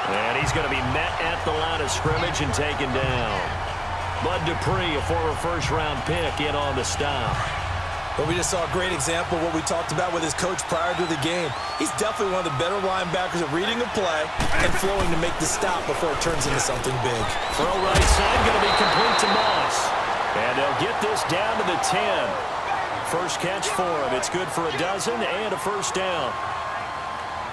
And he's going to be met at the line of scrimmage and taken down. Bud Dupree, a former first-round pick, in on the stop. Well, we just saw a great example of what we talked about with his coach prior to the game. He's definitely one of the better linebackers at reading a play and flowing to make the stop before it turns into something big. Throw right side, going to be complete to Moss. And they'll get this down to the 10. First catch for him. It's good for a dozen and a first down.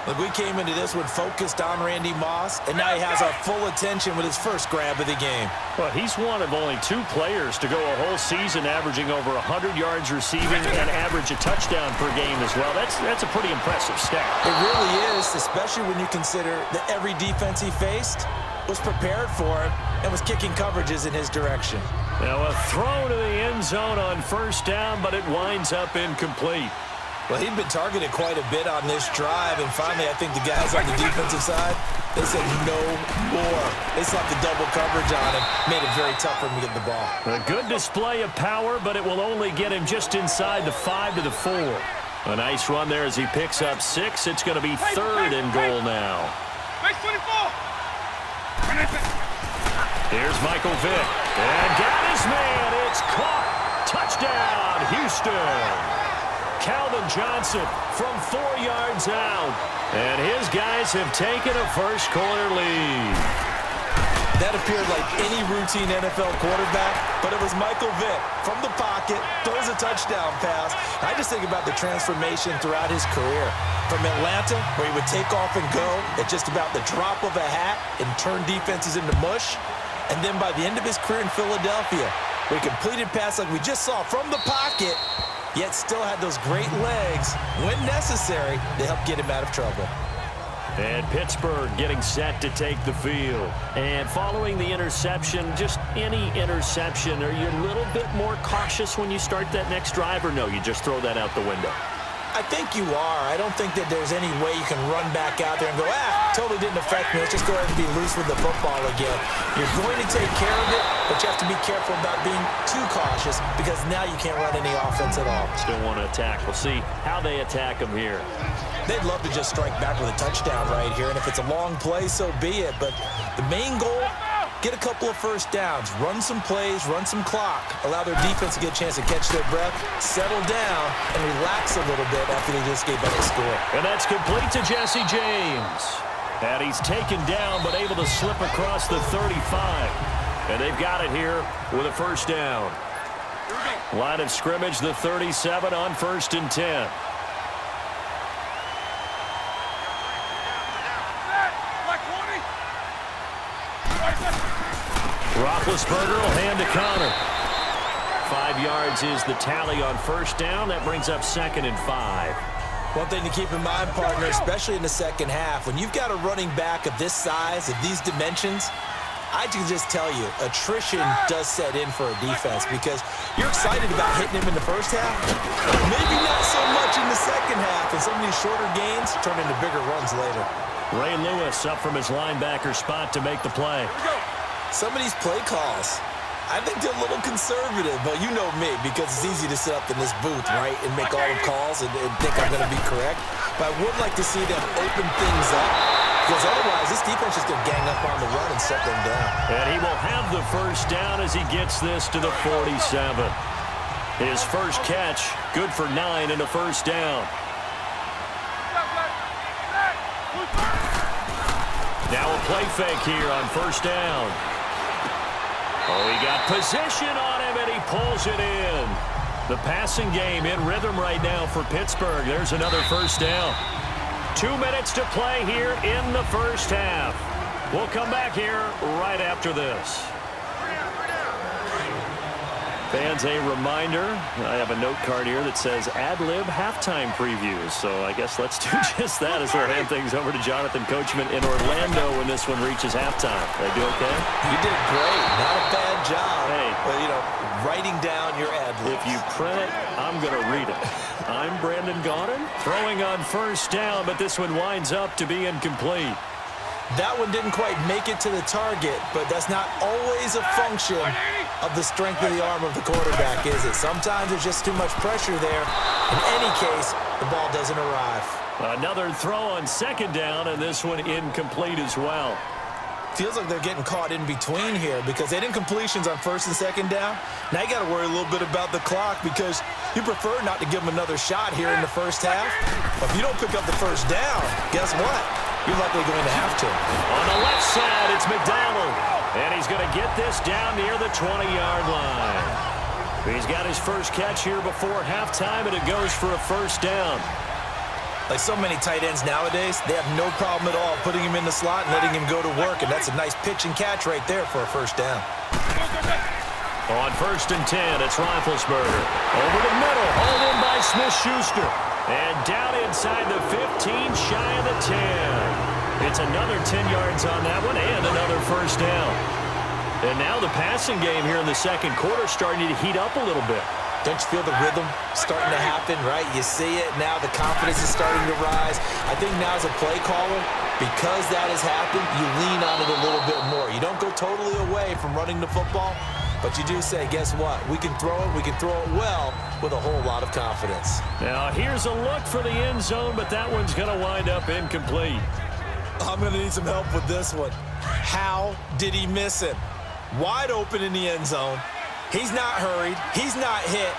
Look, we came into this one focused on Randy Moss, and now he has our full attention with his first grab of the game. Well, he's one of only 2 players to go a whole season averaging over 100 yards receiving and average a touchdown per game as well. That's a pretty impressive stat. It really is, especially when you consider that every defense he faced was prepared for him and was kicking coverages in his direction. Now a throw to the end zone on first down, but it winds up incomplete. Well, he'd been targeted quite a bit on this drive, and finally I think the guys on the defensive side, they said no more. They slapped the double coverage on him, made it very tough for him to get the ball. A good display of power, but it will only get him just inside the 5 to the 4. A nice run there as he picks up 6. It's going to be 3rd and goal now. Here's Michael Vick. And got his man. It's caught. Touchdown, Houston. Calvin Johnson from 4 yards out. And his guys have taken a first-quarter lead. That appeared like any routine NFL quarterback, but it was Michael Vick from the pocket, throws a touchdown pass. I just think about the transformation throughout his career. From Atlanta, where he would take off and go at just about the drop of a hat and turn defenses into mush. And then by the end of his career in Philadelphia, where he completed passes like we just saw from the pocket, yet still had those great legs, when necessary, to help get him out of trouble. And Pittsburgh getting set to take the field. And following the interception, just any interception, are you a little bit more cautious when you start that next drive, or no, you just throw that out the window? I think you are. I don't think that there's any way you can run back out there and go, totally didn't affect me. Let's just go ahead and be loose with the football again. You're going to take care of it, but you have to be careful about being too cautious because now you can't run any offense at all. Still want to attack. We'll see how they attack them here. They'd love to just strike back with a touchdown right here, and if it's a long play, so be it. But the main goal, get a couple of first downs, run some plays, run some clock, allow their defense to get a chance to catch their breath, settle down, and relax a little bit after they just gave up a score. And that's complete to Jesse James. And he's taken down but able to slip across the 35. And they've got it here with a first down. Line of scrimmage, the 37 on 1st and 10. Roethlisberger will hand to Connor. 5 yards is the tally on first down. That brings up 2nd and 5. One thing to keep in mind, partner, especially in the second half, when you've got a running back of this size, of these dimensions, I can just tell you, attrition does set in for a defense because you're excited about hitting him in the first half, maybe not so much in the second half, and some of these shorter gains turn into bigger runs later. Ray Lewis up from his linebacker spot to make the play. Some of these play calls, I think they're a little conservative, but you know me, because it's easy to sit up in this booth, right, and make all the calls and think I'm going to be correct. But I would like to see them open things up, because otherwise this defense is going to gang up on the run and shut them down. And he will have the first down as he gets this to the 47. His first catch, good for 9 and a first down. Now a play fake here on first down. Oh, he got position on him, and he pulls it in. The passing game in rhythm right now for Pittsburgh. There's another first down. 2 minutes to play here in the first half. We'll come back here right after this. Fans, a reminder, I have a note card here that says ad-lib halftime previews. So I guess let's do just that as we'll hand things over to Jonathan Coachman in Orlando when this one reaches halftime. Did I do okay? You did great. Not a bad job. Hey. Well, you know, writing down your ad-libs. If you print it, I'm going to read it. I'm Brandon Gaudin, throwing on first down, but this one winds up to be incomplete. That one didn't quite make it to the target, but that's not always a function of the strength of the arm of the quarterback, is it? Sometimes there's just too much pressure there. In any case, the ball doesn't arrive. Another throw on second down, and this one incomplete as well. Feels like they're getting caught in between here because they didn't completions on first and second down. Now you got to worry a little bit about the clock because you prefer not to give them another shot here in the first half. But if you don't pick up the first down, guess what? You're likely going to have to. On the left side, it's McDonald. And he's going to get this down near the 20-yard line. He's got his first catch here before halftime, and it goes for a first down. Like so many tight ends nowadays, they have no problem at all putting him in the slot and letting him go to work, and that's a nice pitch and catch right there for a first down. On first and 10, it's Roethlisberger. Over the middle, hauled in by Smith-Schuster. And down inside the 15, shy of the 10. It's another 10 yards on that one and another first down. And now the passing game here in the second quarter starting to heat up a little bit. Don't you feel the rhythm starting to happen, right? You see it now. The confidence is starting to rise. I think now as a play caller, because that has happened, you lean on it a little bit more. You don't go totally away from running the football, but you do say, guess what? We can throw it. We can throw it well with a whole lot of confidence. Now here's a look for the end zone, but that one's going to wind up incomplete. I'm going to need some help with this one. How did he miss it? Wide open in the end zone. He's not hurried. He's not hit.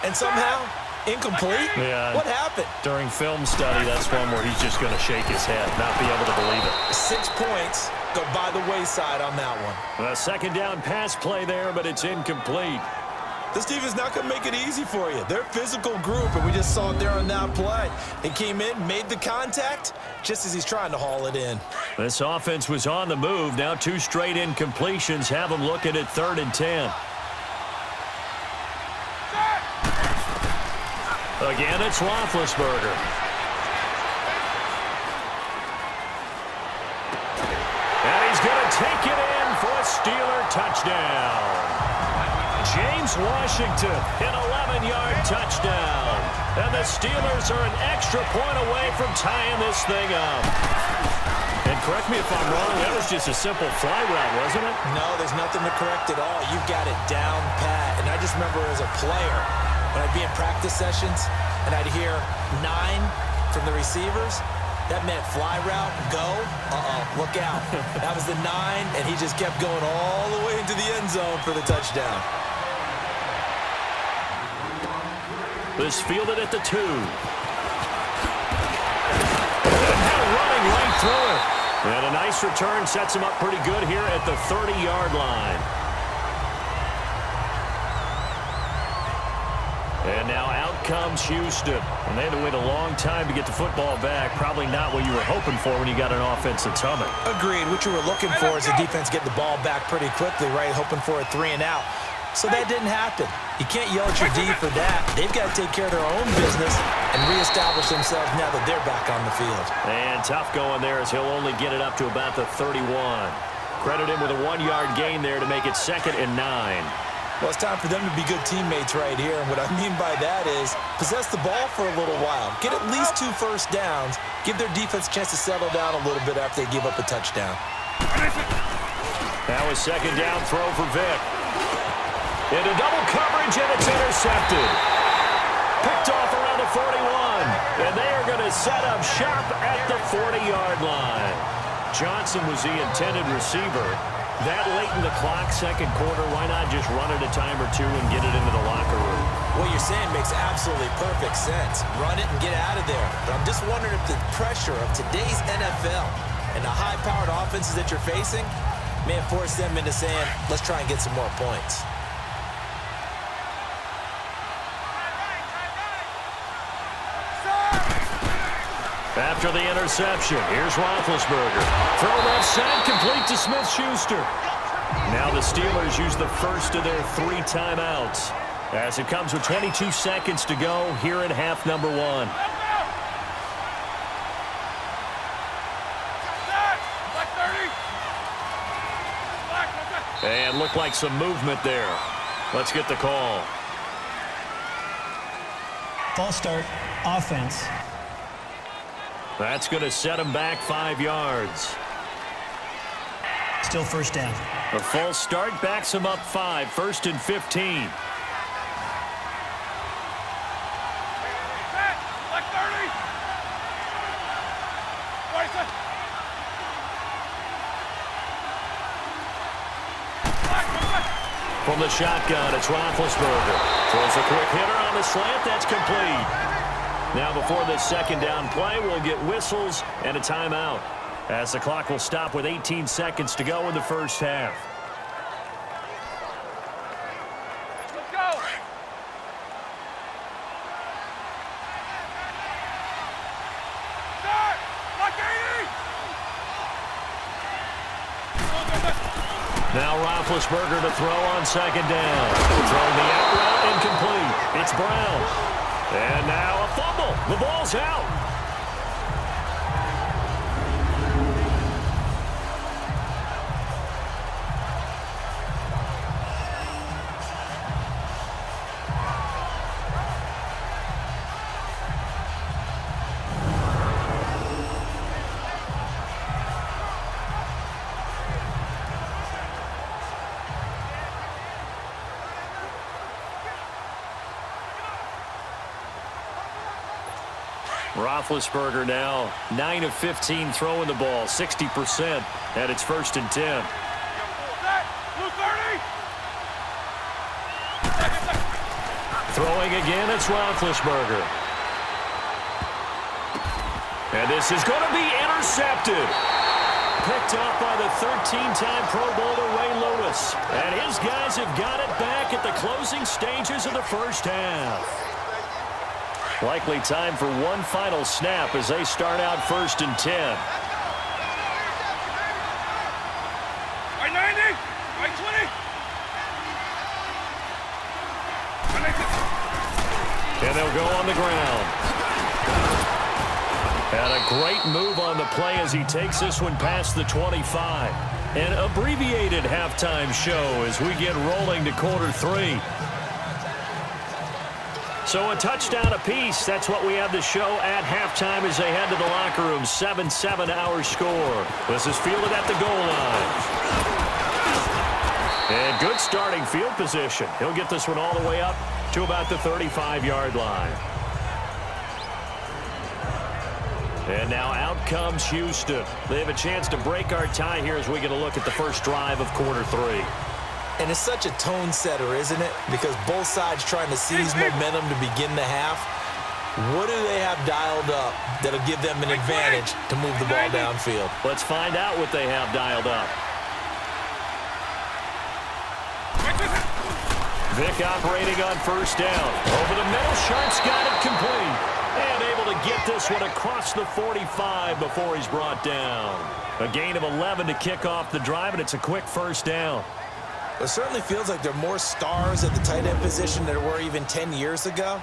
And somehow, incomplete? Yeah. What happened? During film study, that's one where he's just going to shake his head, not be able to believe it. 6 points go by the wayside on that one. A second down pass play there, but it's incomplete. This defense not going to make it easy for you. They're a physical group, and we just saw it there on that play. He came in, made the contact, just as he's trying to haul it in. This offense was on the move. Now 2 straight incompletions have them looking at 3rd and 10. Again, it's Roethlisberger. And he's going to take it in for a Steeler touchdown. James Washington, an 11-yard touchdown. And the Steelers are an extra point away from tying this thing up. And correct me if I'm wrong, that was just a simple fly route, wasn't it? No, there's nothing to correct at all. You've got it down pat. And I just remember as a player, when I'd be in practice sessions and I'd hear 9 from the receivers, that meant fly route, go, look out. That was the 9, and he just kept going all the way into the end zone for the touchdown. This fielded at the 2. And now running right through it. And a nice return sets him up pretty good here at the 30-yard line. And now out comes Houston. And they had to wait a long time to get the football back. Probably not what you were hoping for when you got an offense that's humming. Agreed. What you were looking for is the defense getting the ball back pretty quickly, right? Hoping for a 3 and out. So that didn't happen. You can't yell at your D for that. They've got to take care of their own business and reestablish themselves now that they're back on the field. And tough going there as he'll only get it up to about the 31. Credit him with a 1-yard gain there to make it 2nd and 9. Well, it's time for them to be good teammates right here. And what I mean by that is possess the ball for a little while. Get at least 2 first downs. Give their defense a chance to settle down a little bit after they give up a touchdown. That was 2nd down throw for Vick. Into double coverage, and it's intercepted. Picked off around the 41. And they are going to set up shop at the 40-yard line. Johnson was the intended receiver. That late in the clock, second quarter, why not just run it a time or 2 and get it into the locker room? What you're saying makes absolutely perfect sense. Run it and get out of there. But I'm just wondering if the pressure of today's NFL and the high-powered offenses that you're facing may have forced them into saying, let's try and get some more points. After the interception, here's Roethlisberger. Throw left side, complete to Smith-Schuster. Now the Steelers use the first of their 3 timeouts as it comes with 22 seconds to go here in half number 1. And looked like some movement there. Let's get the call. False start, offense. That's going to set him back 5 yards. Still first down. A false start backs him up 5, 1st and 15. From the shotgun, it's Roethlisberger. Throws a quick hitter on the slant. That's complete. Now before this second down play, we'll get whistles and a timeout, as the clock will stop with 18 seconds to go in the first half. Let's go. Start. Lock 80. Now Roethlisberger to throw on second down. Throwing the out route, incomplete. It's Brown. And now a fumble. The ball's out. Roethlisberger now 9 of 15 throwing the ball, 60%, and it's 1st and 10. Throwing again, it's Roethlisberger. And this is going to be intercepted. Picked up by the 13-time Pro Bowler Ray Lewis. And his guys have got it back at the closing stages of the first half. Likely time for one final snap as they start out 1st and 10. Right 90, right 20. And they'll go on the ground. And a great move on the play as he takes this one past the 25. An abbreviated halftime show as we get rolling to quarter 3. So a touchdown apiece. That's what we have to show at halftime as they head to the locker room. 7-7 our score. This is fielded at the goal line. And good starting field position. He'll get this one all the way up to about the 35-yard line. And now out comes Houston. They have a chance to break our tie here as we get a look at the first drive of quarter 3. And it's such a tone setter, isn't it? Because both sides trying to seize momentum to begin the half. What do they have dialed up that'll give them an advantage to move the ball downfield? Let's find out what they have dialed up. Vic operating on first down. Over the middle, Sharp's got it complete. And able to get this one across the 45 before he's brought down. A gain of 11 to kick off the drive, and it's a quick first down. It certainly feels like there are more stars at the tight end position than there were even 10 years ago.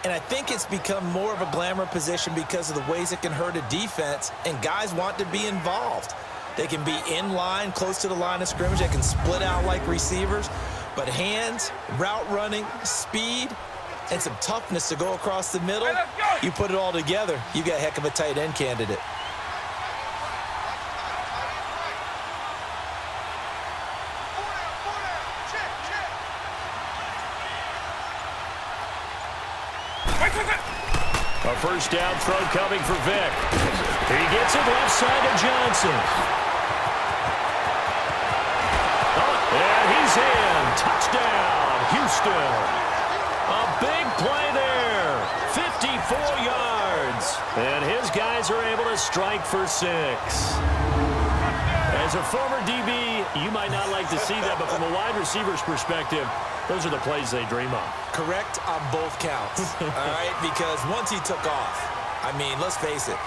And I think it's become more of a glamour position because of the ways it can hurt a defense, and guys want to be involved. They can be in line, close to the line of scrimmage. They can split out like receivers. But hands, route running, speed, and some toughness to go across the middle, you put it all together, you got a heck of a tight end candidate. A first down throw coming for Vic. He gets it left side to Johnson. Oh, and he's in. Touchdown, Houston. A big play there. 54 yards. And his guys are able to strike for 6. As a former DB, you might not like to see that, but from a wide receiver's perspective, those are the plays they dream of. Correct on both counts, all right? Because once he took off, I mean, let's face it,